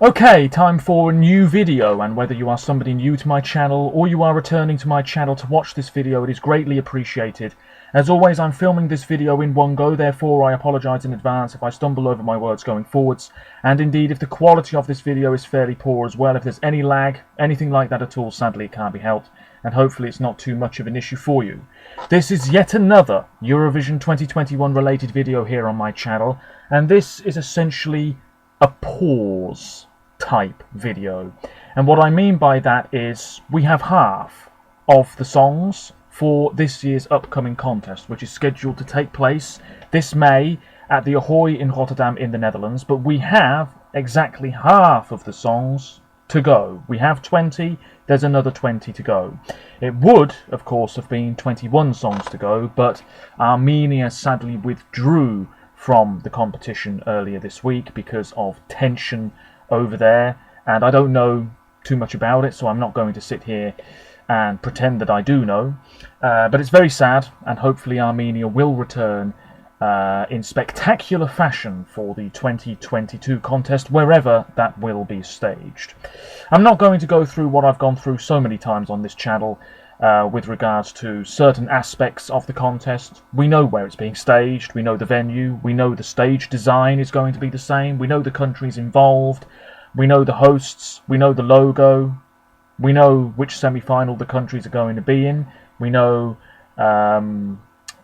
Okay, time for a new video, and whether you are somebody new to my channel or you are returning to my channel to watch this video, it is greatly appreciated. As always, I'm filming this video in one go, therefore I apologise in advance if I stumble over my words going forwards, and indeed if the quality of this video is fairly poor as well. If there's any lag, anything like that at all, sadly it can't be helped, and hopefully it's not too much of an issue for you. This is yet another Eurovision 2021 related video here on my channel, and this is essentially a pause type video. And what I mean by that is we have half of the songs for this year's upcoming contest, which is scheduled to take place this May at the Ahoy in Rotterdam in the Netherlands, but we have exactly half of the songs to go. We have 20, there's another 20 to go. It would, of course, have been 21 songs to go, but Armenia sadly withdrew from the competition earlier this week because of tension over there, and I don't know too much about it, so I'm not going to sit here and pretend that I do know, but it's very sad, and hopefully Armenia will return in spectacular fashion for the 2022 contest, wherever that will be staged. I'm not going to go through what I've gone through so many times on this channel with regards to certain aspects of the contest. We know where it's being staged, we know the venue, we know the stage design is going to be the same, we know the countries involved, we know the hosts, we know the logo, we know which semi-final the countries are going to be in, we know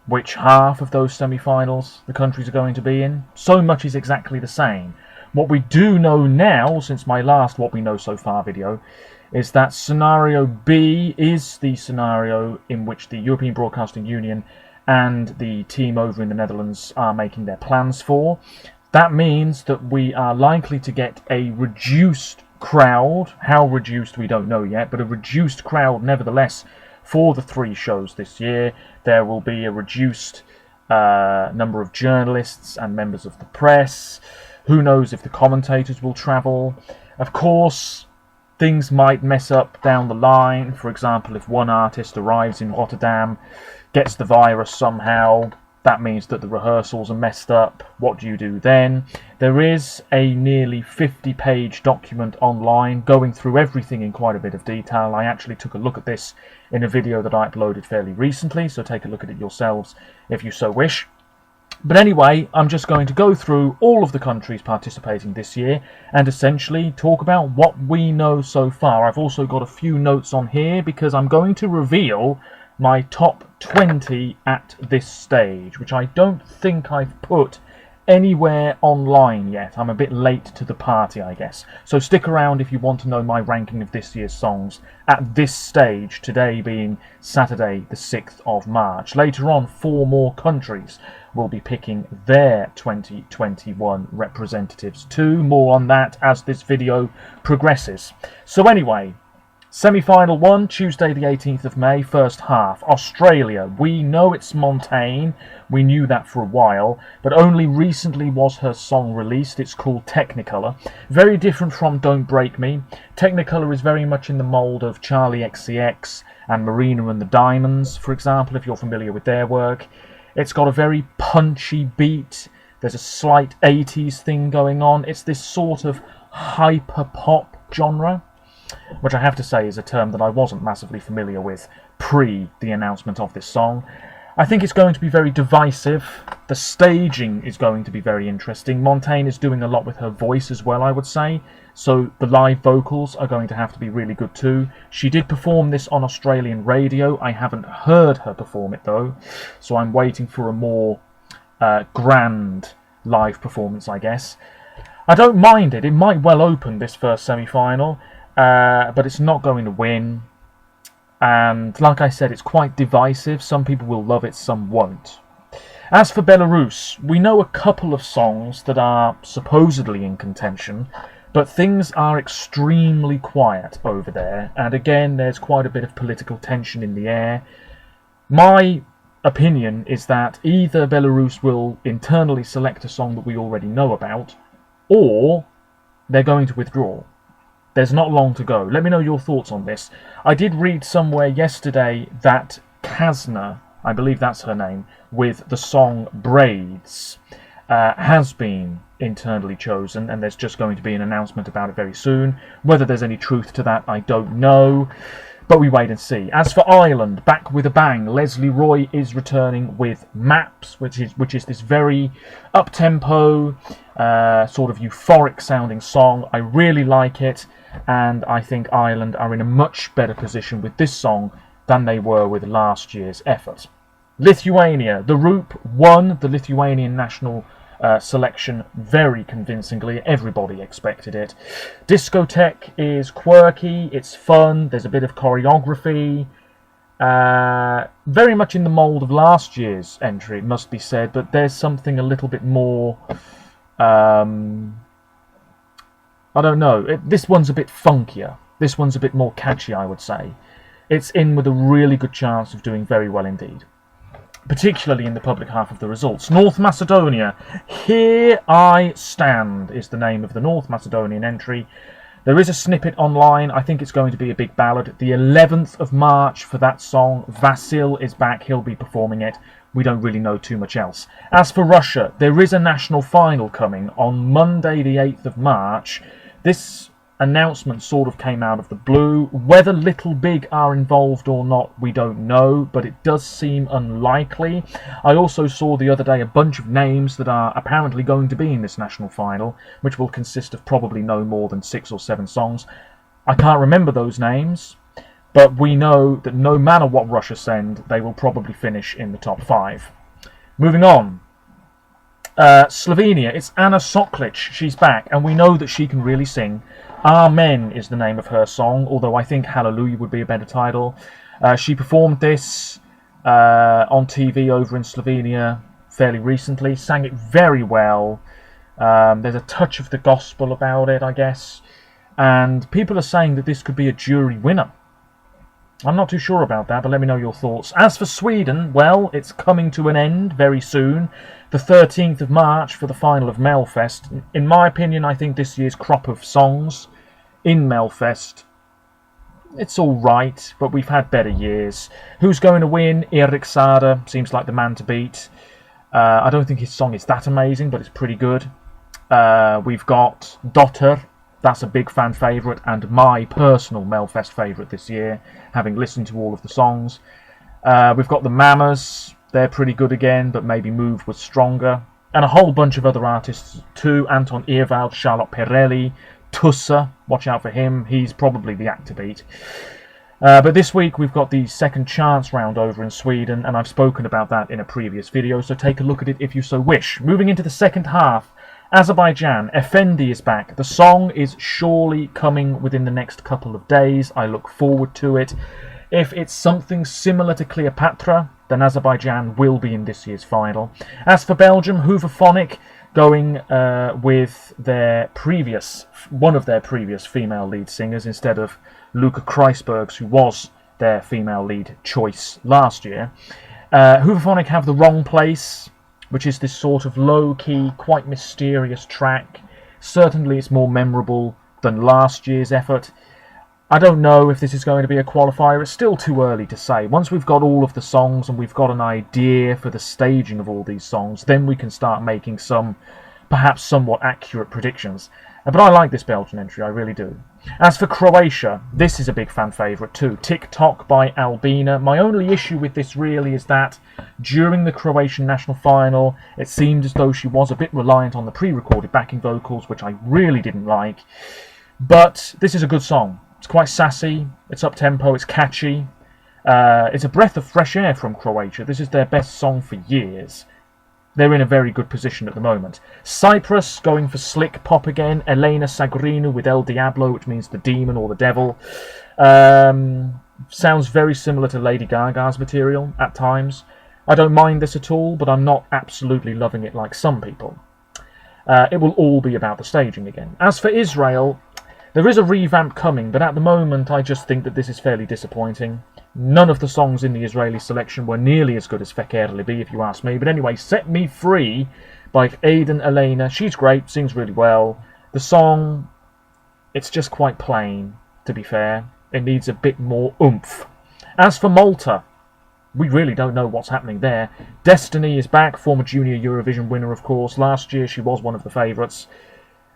which half of those semi-finals the countries are going to be in. So much is exactly the same. What we do know now, since my last What We Know So Far video, is that scenario B is the scenario in which the European Broadcasting Union and the team over in the Netherlands are making their plans for. That means that we are likely to get a reduced crowd. How reduced we don't know yet, but a reduced crowd nevertheless for the three shows this year. There will be a reduced number of journalists and members of the press. Who knows if the commentators will travel. Of course, things might mess up down the line. For example, if one artist arrives in Rotterdam, gets the virus somehow, that means that the rehearsals are messed up. What do you do then? There is a nearly 50-page document online going through everything in quite a bit of detail. I actually took a look at this in a video that I uploaded fairly recently, so take a look at it yourselves if you so wish. But anyway, I'm just going to go through all of the countries participating this year and essentially talk about what we know so far. I've also got a few notes on here because I'm going to reveal my top 20 at this stage, which I don't think I've put anywhere online yet. I'm a bit late to the party, I guess. So stick around if you want to know my ranking of this year's songs at this stage, today being Saturday the 6th of March. Later on, 4 more countries will be picking their 2021 representatives too. More on that as this video progresses. So anyway, semi-final 1, Tuesday the 18th of May, first half. Australia, we know it's Montaigne, we knew that for a while, but only recently was her song released. It's called Technicolor. Very different from Don't Break Me. Technicolor is very much in the mould of Charlie XCX and Marina and the Diamonds, for example, if you're familiar with their work. It's got a very punchy beat, there's a slight 80s thing going on. It's this sort of hyper-pop genre, which I have to say is a term that I wasn't massively familiar with pre the announcement of this song. I think it's going to be very divisive. The staging is going to be very interesting. Montaigne is doing a lot with her voice as well, I would say, so the live vocals are going to have to be really good too. She did perform this on Australian radio. I haven't heard her perform it though, so I'm waiting for a more grand live performance, I guess. I don't mind it. It might well open this first semi-final. But it's not going to win, and like I said, it's quite divisive. Some people will love it, some won't. As for Belarus, we know a couple of songs that are supposedly in contention, but things are extremely quiet over there, and again there's quite a bit of political tension in the air. My opinion is that either Belarus will internally select a song that we already know about, or they're going to withdraw. There's not long to go. Let me know your thoughts on this. I did read somewhere yesterday that Kasna, I believe that's her name, with the song Braids, has been internally chosen, and there's just going to be an announcement about it very soon. Whether there's any truth to that, I don't know, but we wait and see. As for Ireland, back with a bang, Leslie Roy is returning with Maps, which is this very up-tempo, sort of euphoric sounding song. I really like it, and I think Ireland are in a much better position with this song than they were with last year's effort. Lithuania, the Roop won the Lithuanian national selection very convincingly. Everybody expected it. Discotheque is quirky, it's fun, there's a bit of choreography, very much in the mould of last year's entry, it must be said, but there's something a little bit more, I don't know, this one's a bit funkier, this one's a bit more catchy, I would say. It's in with a really good chance of doing very well indeed, particularly in the public half of the results. North Macedonia, Here I Stand is the name of the North Macedonian entry. There is a snippet online. I think it's going to be a big ballad. The 11th of March for that song. Vasil is back. He'll be performing it. We don't really know too much else. As for Russia, there is a national final coming on Monday the 8th of March. This announcement sort of came out of the blue. Whether Little Big are involved or not, we don't know, but it does seem unlikely. I also saw the other day a bunch of names that are apparently going to be in this national final, which will consist of probably no more than 6 or 7 songs. I can't remember those names, but we know that no matter what Russia send, they will probably finish in the top 5. Moving on. Slovenia, it's Anna Soklic. She's back, and we know that she can really sing. Amen is the name of her song, although I think Hallelujah would be a better title. She performed this on TV over in Slovenia fairly recently, sang it very well. There's a touch of the gospel about it, I guess, and people are saying that this could be a jury winner. I'm not too sure about that, but let me know your thoughts. As for Sweden, well, it's coming to an end very soon. The 13th of March for the final of Melfest. In my opinion, I think this year's crop of songs in Melfest, it's all right, but we've had better years. Who's going to win? Erik Saade seems like the man to beat. I don't think his song is that amazing, but it's pretty good. We've got Dotter. That's a big fan favourite, and my personal Melfest favourite this year, having listened to all of the songs. We've got the Mamas. They're pretty good again, but maybe Move was stronger. And a whole bunch of other artists too. Anton Ewald, Charlotte Perrelli, Tussa. Watch out for him. He's probably the act to beat. But this week we've got the second chance round over in Sweden, and I've spoken about that in a previous video, so take a look at it if you so wish. Moving into the second half, Azerbaijan, Effendi is back. The song is surely coming within the next couple of days. I look forward to it. If it's something similar to Cleopatra, then Azerbaijan will be in this year's final. As for Belgium, Hooverphonic going with one of their previous female lead singers instead of Luca Kreisbergs, who was their female lead choice last year. Hooverphonic have The Wrong Place, which is this sort of low-key, quite mysterious track. Certainly it's more memorable than last year's effort. I don't know if this is going to be a qualifier. It's still too early to say. Once we've got all of the songs and we've got an idea for the staging of all these songs, then we can start making some, perhaps somewhat accurate predictions. But I like this Belgian entry, I really do. As for Croatia, this is a big fan favourite too. TikTok by Albina. My only issue with this really is that during the Croatian national final, it seemed as though she was a bit reliant on the pre-recorded backing vocals, which I really didn't like. But this is a good song. It's quite sassy, it's up-tempo, it's catchy. It's a breath of fresh air from Croatia. This is their best song for years. They're in a very good position at the moment. Cyprus going for slick pop again. Elena Sagorinu with El Diablo, which means the demon or the devil. Sounds very similar to Lady Gaga's material at times. I don't mind this at all, but I'm not absolutely loving it like some people. It will all be about the staging again. As for Israel, there is a revamp coming, but at the moment I just think that this is fairly disappointing. None of the songs in the Israeli selection were nearly as good as Feker Libi, if you ask me. But anyway, Set Me Free by Aiden Elena. She's great, sings really well. The song, it's just quite plain, to be fair. It needs a bit more oomph. As for Malta, we really don't know what's happening there. Destiny is back, former junior Eurovision winner, of course. Last year she was one of the favourites.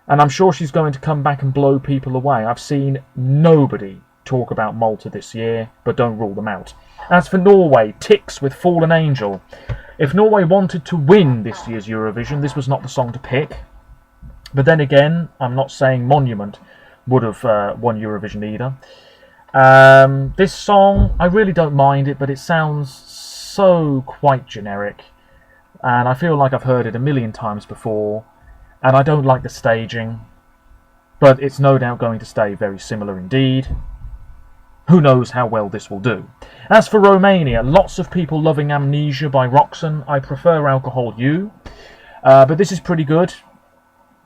And I'm sure she's going to come back and blow people away. I've seen nobody talk about Malta this year, but don't rule them out. As for Norway, Tix with Fallen Angel. If Norway wanted to win this year's Eurovision, this was not the song to pick. But then again, I'm not saying Monument would have won Eurovision either. This song, I really don't mind it, but it sounds so quite generic. And I feel like I've heard it a million times before. And I don't like the staging. But it's no doubt going to stay very similar indeed. Who knows how well this will do. As for Romania, lots of people loving Amnesia by Roxanne. I prefer Alcohol You. But this is pretty good.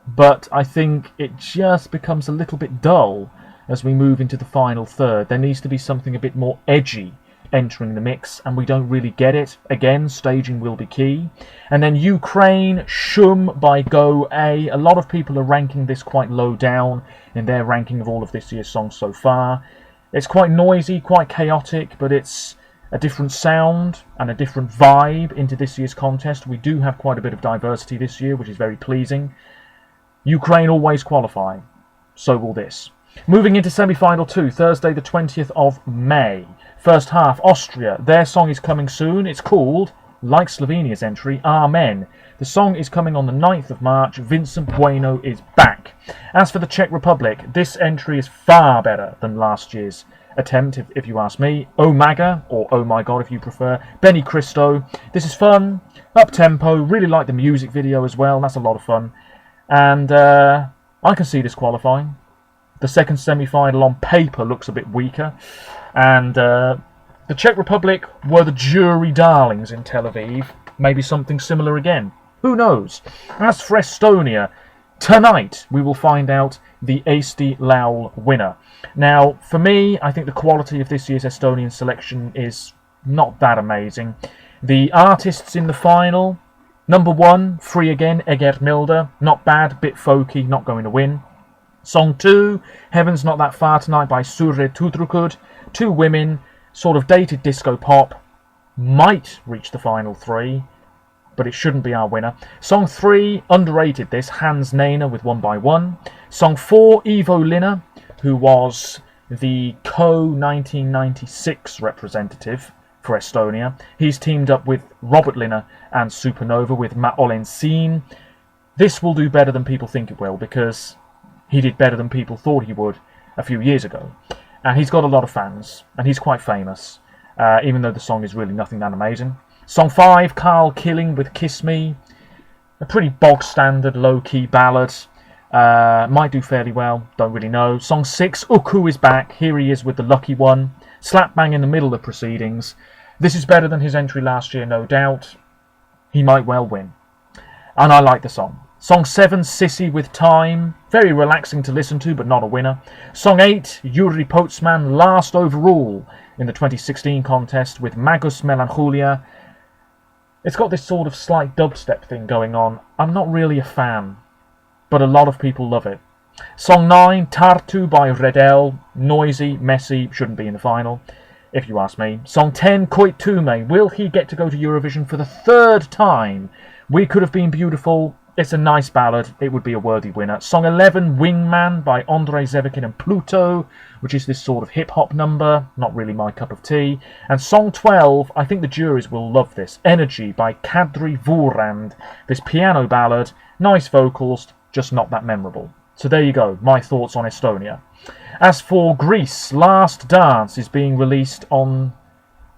But I think it just becomes a little bit dull as we move into the final third. There needs to be something a bit more edgy entering the mix, and we don't really get it. Again, staging will be key. And then Ukraine, Shum by Go A. A lot of people are ranking this quite low down in their ranking of all of this year's songs so far. It's quite noisy, quite chaotic, but it's a different sound and a different vibe into this year's contest. We do have quite a bit of diversity this year, which is very pleasing. Ukraine always qualify. So will this. Moving into semi-final 2, Thursday the 20th of May. First half, Austria. Their song is coming soon. It's called, like Slovenia's entry, Amen. The song is coming on the 9th of March. Vincent Bueno is back. As for the Czech Republic, this entry is far better than last year's attempt, if you ask me. Omaga, or Oh My God if you prefer. Benny Cristo. This is fun, up-tempo, really like the music video as well. That's a lot of fun. And I can see this qualifying. The second semi-final on paper looks a bit weaker. And the Czech Republic were the jury darlings in Tel Aviv. Maybe something similar again. Who knows? As for Estonia, tonight we will find out the Eesti Laul winner. Now, for me, I think the quality of this year's Estonian selection is not that amazing. The artists in the final, number 1, Free Again, Egert Milder. Not bad, bit folky, not going to win. Song 2, Heaven's Not That Far Tonight by Surre Tudrukud. 2 women, sort of dated disco pop. Might reach the final 3, but it shouldn't be our winner. Song 3, underrated this, Hans Nainer with One by One. Song 4, Ivo Linna, who was the Co-1996 representative for Estonia. He's teamed up with Robert Linna and Supernova with Ma Olen Siin. This will do better than people think it will, because he did better than people thought he would a few years ago. And he's got a lot of fans, and he's quite famous, even though the song is really nothing that amazing. Song 5, Carl Killing with Kiss Me. A pretty bog-standard, low-key ballad. Might do fairly well, don't really know. Song 6, Uku is back. Here he is with the Lucky One. Slap bang in the middle of proceedings. This is better than his entry last year, no doubt. He might well win. And I like the song. Song 7, Sissy with Time. Very relaxing to listen to, but not a winner. Song 8, Yuri Potsman, last overall in the 2016 contest with Magus Melancholia. It's got this sort of slight dubstep thing going on. I'm not really a fan, but a lot of people love it. Song 9, Tartu by Redel. Noisy, messy, shouldn't be in the final, if you ask me. Song 10, Koitume. Will he get to go to Eurovision for the 3rd time? We Could Have Been Beautiful. It's a nice ballad. It would be a worthy winner. Song 11, Wingman by Andrei Zevikin and Pluto, which is this sort of hip-hop number. Not really my cup of tea. And Song 12, I think the juries will love this. Energy by Kadri Vorand. This piano ballad. Nice vocals, just not that memorable. So there you go, my thoughts on Estonia. As for Greece, Last Dance is being released on...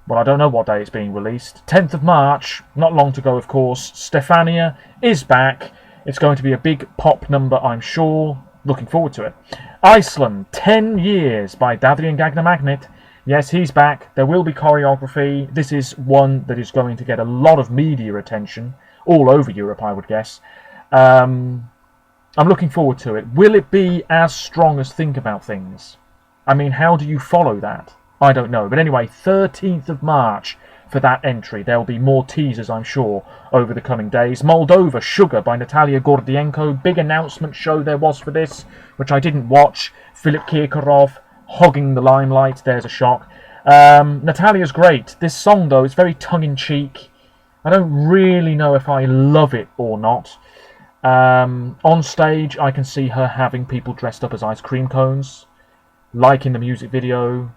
well, I don't know what day it's being released. 10th of March, not long to go, of course. Stefania is back. It's going to be a big pop number, I'm sure. Looking forward to it. Iceland, 10 Years by Dadrian Gagnamagnet. Yes, he's back. There will be choreography. This is one that is going to get a lot of media attention. All over Europe, I would guess. I'm looking forward to it. Will it be as strong as Think About Things? I mean, how do you follow that? I don't know. But anyway, 13th of March for that entry. There'll be more teasers, I'm sure, over the coming days. Moldova, Sugar by Natalia Gordienko. Big announcement show there was for this, which I didn't watch. Philip Kirkorov hogging the limelight. There's a shock. Natalia's great. This song, though, is very tongue-in-cheek. I don't really know if I love it or not. On stage, I can see her having people dressed up as ice cream cones, like in the music video.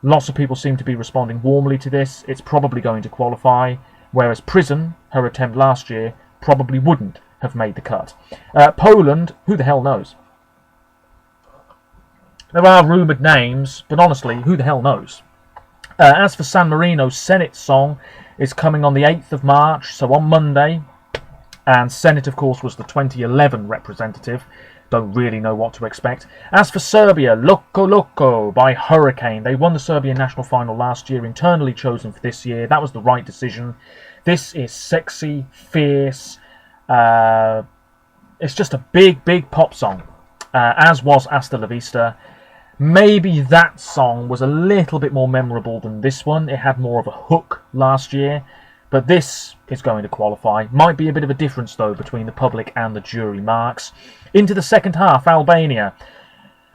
Lots of people seem to be responding warmly to this. It's probably going to qualify, whereas Prison, her attempt last year, probably wouldn't have made the cut. Poland, who the hell knows? There are rumoured names, but honestly, who the hell knows? As for San Marino's Senate song, is coming on the 8th of March, so on Monday. And Senate, of course, was the 2011 representative. Don't really know what to expect. As for Serbia, Loco Loco by Hurricane. They won the Serbian national final last year, internally chosen for this year. That was the right decision. This is sexy, fierce. It's just a big, big pop song, as was Hasta La Vista. Maybe that song was a little bit more memorable than this one. It had more of a hook last year. But this is going to qualify. Might be a bit of a difference, though, between the public and the jury marks. Into the second half, Albania.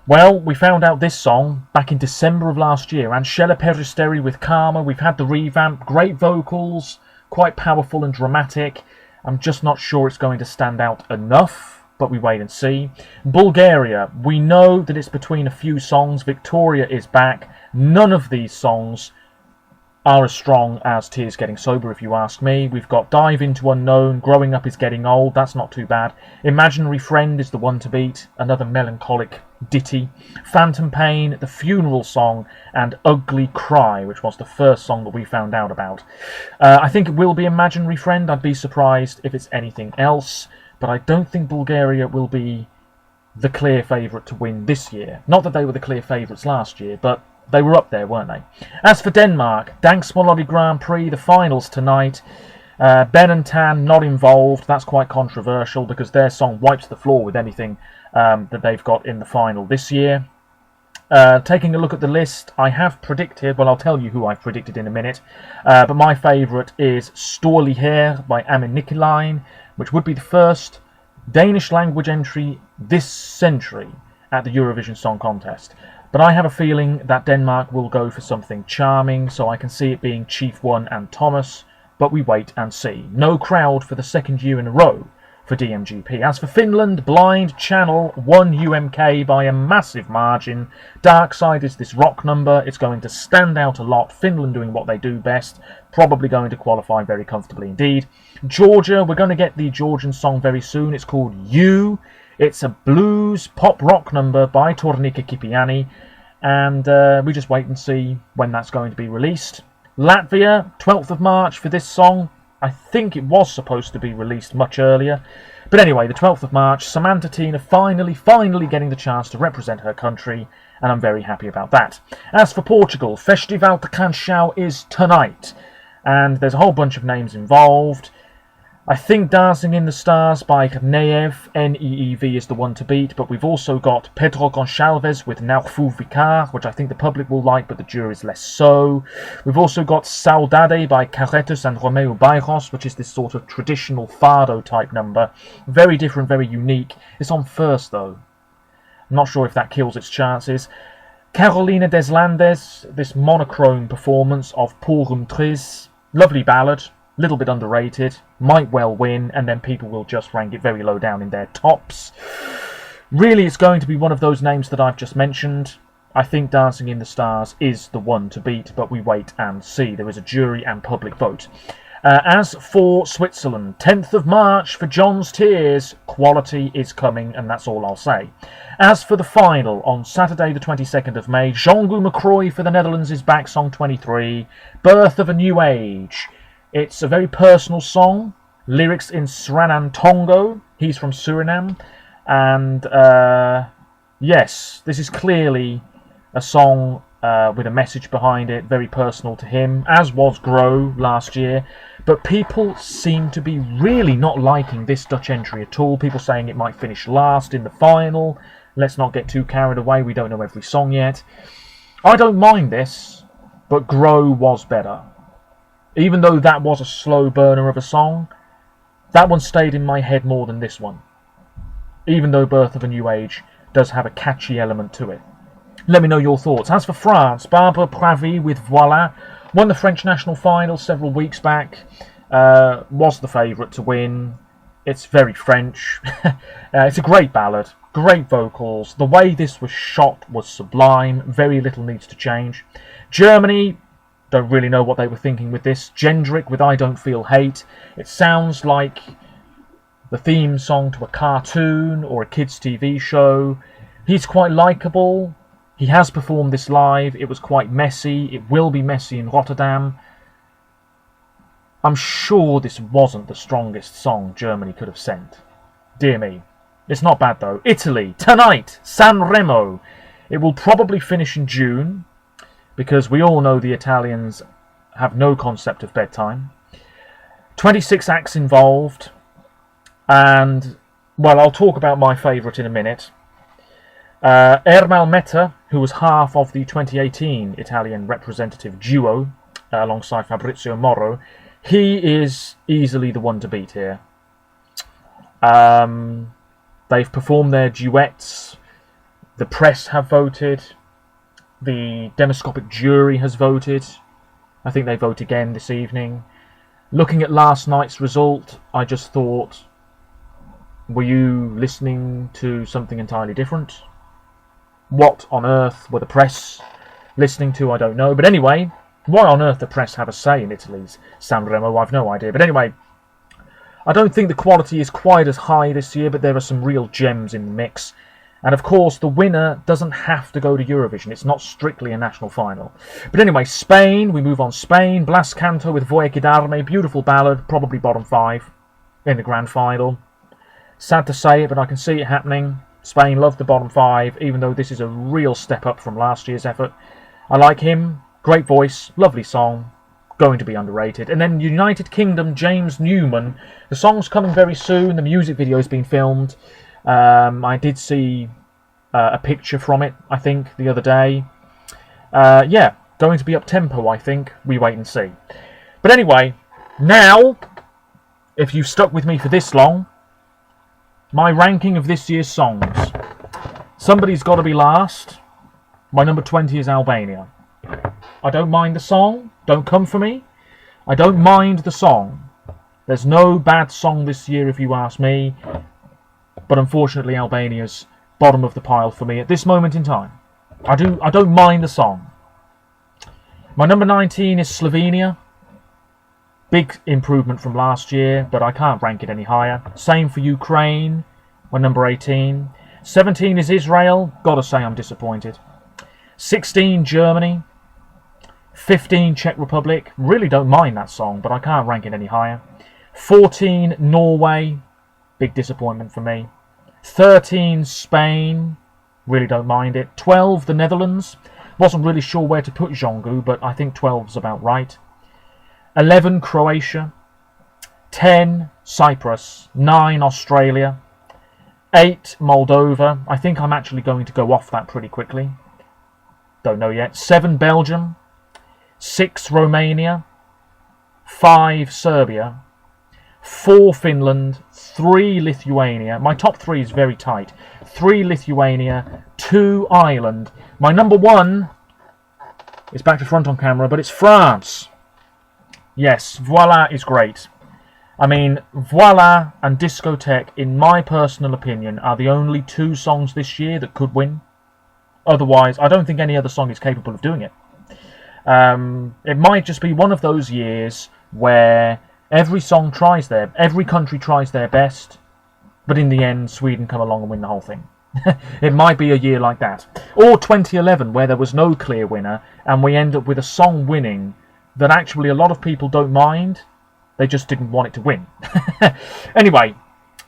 Well, we found out this song back in December of last year. Anshela Peristeri with Karma. We've had the revamp. Great vocals. Quite powerful and dramatic. I'm just not sure it's going to stand out enough, but we wait and see. Bulgaria. We know that it's between a few songs. Victoria is back. None of these songs are as strong as Tears Getting Sober, if you ask me. We've got Dive Into Unknown, Growing Up Is Getting Old, that's not too bad. Imaginary Friend is the one to beat, another melancholic ditty. Phantom Pain, The Funeral Song, and Ugly Cry, which was the first song that we found out about. I think it will be Imaginary Friend. I'd be surprised if it's anything else, but I don't think Bulgaria will be the clear favourite to win this year. Not that they were the clear favourites last year, but they were up there, weren't they? As for Denmark, Dansk Melodi Grand Prix, the finals tonight. Ben and Tan not involved. That's quite controversial because their song wipes the floor with anything that they've got in the final this year. Taking a look at the list, I have predicted, well, I'll tell you who I've predicted in a minute, but my favourite is Storlighed by Amin Nicolai, which would be the first Danish language entry this century at the Eurovision Song Contest. But I have a feeling that Denmark will go for something charming, so I can see it being Chief One and Thomas, but we wait and see. No crowd for the second year in a row for DMGP. As for Finland, Blind Channel won UMK by a massive margin. Dark Side is this rock number. It's going to stand out a lot. Finland doing what they do best. Probably going to qualify very comfortably indeed. Georgia, we're going to get the Georgian song very soon. It's called You. It's a blues pop rock number by Tornika Kipiani, and we just wait and see when that's going to be released. Latvia, 12th of March for this song. I think it was supposed to be released much earlier. But anyway, the 12th of March, Samantha Tina finally getting the chance to represent her country, and I'm very happy about that. As for Portugal, Festival de Canção is tonight, and there's a whole bunch of names involved. I think Dancing in the Stars by Neev, Neev is the one to beat, but we've also got Pedro Gonçalves with Naufu Vicar, which I think the public will like, but the jury's less so. We've also got Saudade by Carretas and Romeo Bairros, which is this sort of traditional fado type number. Very different, very unique. It's on first though. I'm not sure if that kills its chances. Carolina Deslandes, this monochrome performance of Purum Tris. Lovely ballad. Little bit underrated, might well win, and then people will just rank it very low down in their tops. Really, it's going to be one of those names that I've just mentioned. I think Dancing in the Stars is the one to beat, but we wait and see. There is a jury and public vote. As for Switzerland, 10th of March for John's Tears. Quality is coming, and that's all I'll say. As for the final, on Saturday the 22nd of May, Jean-Guy McCroy for the Netherlands is back, song 23, Birth of a New Age. It's a very personal song, lyrics in Sranan Tongo. He's from Suriname, and yes, this is clearly a song with a message behind it, very personal to him, as was Grow last year. But people seem to be really not liking this Dutch entry at all. People saying it might finish last in the final. Let's not get too carried away, we don't know every song yet. I don't mind this, but Grow was better. Even though that was a slow burner of a song, that one stayed in my head more than this one. Even though Birth of a New Age does have a catchy element to it. Let me know your thoughts. As for France, Barbara Pravi with Voila won the French national final several weeks back. Was the favourite to win. It's very French. It's a great ballad, great vocals. The way this was shot was sublime. Very little needs to change. Germany, don't really know what they were thinking with this. Jendrik with I Don't Feel Hate. It sounds like the theme song to a cartoon or a kids' TV show. He's quite likeable. He has performed this live. It was quite messy. It will be messy in Rotterdam. I'm sure this wasn't the strongest song Germany could have sent. Dear me. It's not bad though. Italy, tonight, Sanremo. It will probably finish in June, because we all know the Italians have no concept of bedtime. 26 acts involved, and, well, I'll talk about my favourite in a minute. Ermal Meta, who was half of the 2018 Italian representative duo, alongside Fabrizio Moro, he is easily the one to beat here. They've performed their duets, the press have voted, the demoscopic jury has voted. I think they vote again this evening. Looking at last night's result, I just thought, were you listening to something entirely different? What on earth were the press listening to? I don't know. But anyway, why on earth the press have a say in Italy's Sanremo, I've no idea. But anyway, I don't think the quality is quite as high this year, but there are some real gems in the mix. And of course, the winner doesn't have to go to Eurovision. It's not strictly a national final. But anyway, Spain, we move on. Spain, Blas Canto with Voy a Quedarme, beautiful ballad, probably bottom 5 in the grand final. Sad to say it, but I can see it happening. Spain love the bottom 5, even though this is a real step up from last year's effort. I like him, great voice, lovely song, going to be underrated. And then United Kingdom, James Newman. The song's coming very soon, the music video has been filmed. I did see a picture from it, I think, the other day. Yeah, going to be up-tempo, I think. We wait and see. But anyway, now, if you've stuck with me for this long, my ranking of this year's songs. Somebody's got to be last. My number 20 is Albania. I don't mind the song. Don't come for me. I don't mind the song. There's no bad song this year, if you ask me. But unfortunately, Albania's bottom of the pile for me at this moment in time. I don't mind the song. My number 19 is Slovenia. Big improvement from last year, but I can't rank it any higher. Same for Ukraine, my number 18. 17 is Israel. Gotta say I'm disappointed. 16, Germany. 15, Czech Republic. Really don't mind that song, but I can't rank it any higher. 14, Norway. Big disappointment for me. 13, Spain. Really don't mind it. 12, the Netherlands. Wasn't really sure where to put Jongu, but I think 12's about right. 11, Croatia. 10, Cyprus. 9, Australia. 8, Moldova. I think I'm actually going to go off that pretty quickly. Don't know yet. 7, Belgium. 6, Romania. 5, Serbia. 4, Finland. 3, Lithuania. My top 3 is very tight. 3, Lithuania. 2, Ireland. My number 1 is back to front on camera, but it's France. Yes, Voila is great. I mean, Voila and Discotheque, in my personal opinion, are the only 2 songs this year that could win. Otherwise, I don't think any other song is capable of doing it. It might just be one of those years where every country tries their best, but in the end, Sweden come along and win the whole thing. It might be a year like that. Or 2011, where there was no clear winner, and we end up with a song winning that actually a lot of people don't mind. They just didn't want it to win. Anyway,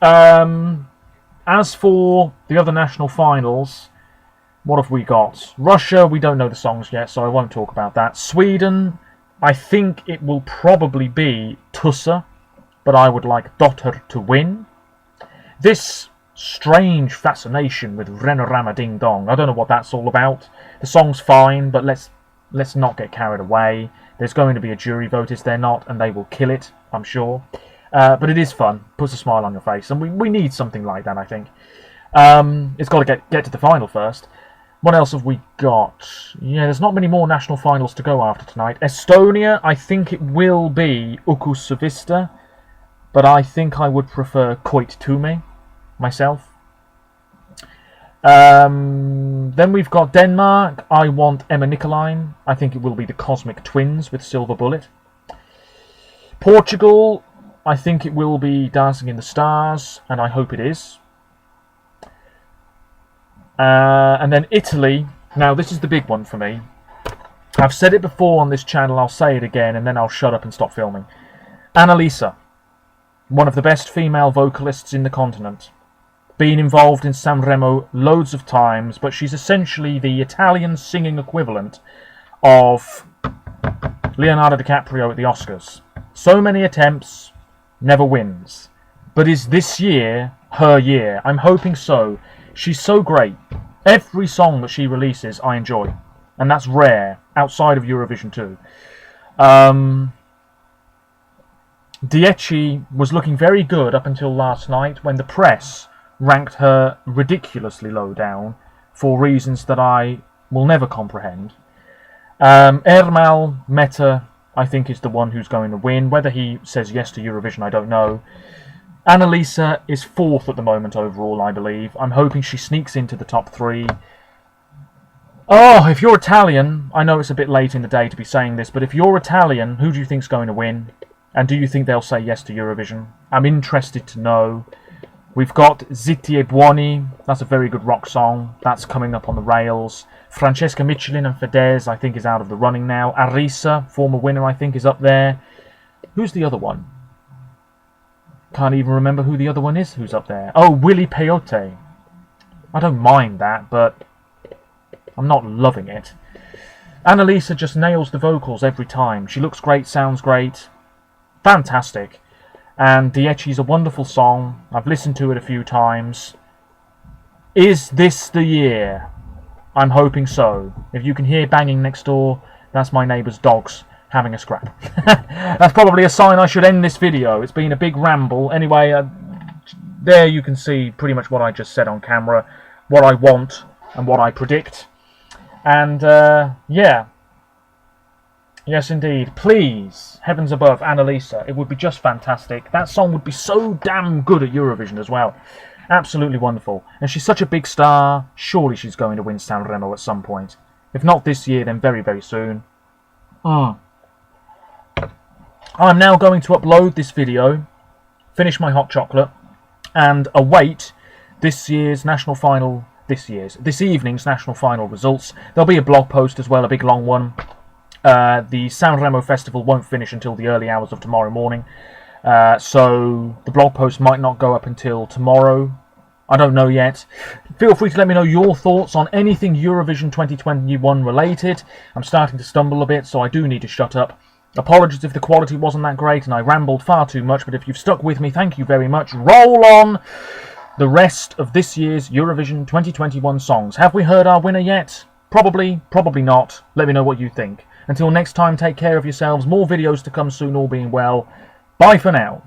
as for the other national finals, what have we got? Russia, we don't know the songs yet, so I won't talk about that. Sweden, I think it will probably be Tussa, but I would like Dotter to win. This strange fascination with Renorama Ding Dong, I don't know what that's all about. The song's fine, but let's not get carried away. There's going to be a jury vote, is there not? And they will kill it, I'm sure. But it is fun. Puts a smile on your face. And we need something like that, I think. It's got to get to the final first. What else have we got? Yeah, there's not many more national finals to go after tonight. Estonia, I think it will be Uku Suvista, but I think I would prefer Koit-Tume myself. Then we've got Denmark. I want Emma Nicolijn. I think it will be the Cosmic Twins with Silver Bullet. Portugal, I think it will be Dancing in the Stars, and I hope it is. And then Italy. Now, this is the big one for me. I've said it before on this channel, I'll say it again, and then I'll shut up and stop filming. Annalisa, one of the best female vocalists in the continent. Been involved in Sanremo loads of times, but she's essentially the Italian singing equivalent of Leonardo DiCaprio at the Oscars. So many attempts, never wins. But is this year her year? I'm hoping so. She's so great. Every song that she releases, I enjoy. And that's rare, outside of Eurovision too. Dieci was looking very good up until last night when the press ranked her ridiculously low down for reasons that I will never comprehend. Ermal Meta, I think, is the one who's going to win. Whether he says yes to Eurovision, I don't know. Annalisa is 4th at the moment overall, I believe. I'm hoping she sneaks into the top 3. Oh, if you're Italian, I know it's a bit late in the day to be saying this, but if you're Italian, who do you think's going to win? And do you think they'll say yes to Eurovision? I'm interested to know. We've got Zitti e Buoni. That's a very good rock song. That's coming up on the rails. Francesca Michelin and Fedez, I think, is out of the running now. Arisa, former winner, I think, is up there. Who's the other one? Can't even remember who the other one is who's up there. Oh, Willy Peyote. I don't mind that, but I'm not loving it. Annalisa just nails the vocals every time. She looks great, sounds great. Fantastic. And Dieci's a wonderful song. I've listened to it a few times. Is this the year? I'm hoping so. If you can hear banging next door, that's my neighbour's dogs having a scrap. That's probably a sign I should end this video. It's been a big ramble. Anyway, there you can see pretty much what I just said on camera, what I want and what I predict. And yeah. Yes, indeed. Please, heavens above, Annalisa. It would be just fantastic. That song would be so damn good at Eurovision as well. Absolutely wonderful. And she's such a big star. Surely she's going to win Sanremo at some point. If not this year, then very, very soon. I'm now going to upload this video, finish my hot chocolate, and await this evening's national final results. There'll be a blog post as well, a big long one. The Sanremo festival won't finish until the early hours of tomorrow morning, so the blog post might not go up until tomorrow. I don't know yet. Feel free to let me know your thoughts on anything Eurovision 2021 related. I'm starting to stumble a bit, so I do need to shut up. Apologies if the quality wasn't that great and I rambled far too much, but if you've stuck with me, thank you very much. Roll on the rest of this year's Eurovision 2021 songs. Have we heard our winner yet? Probably, probably not. Let me know what you think. Until next time, take care of yourselves. More videos to come soon, all being well. Bye for now.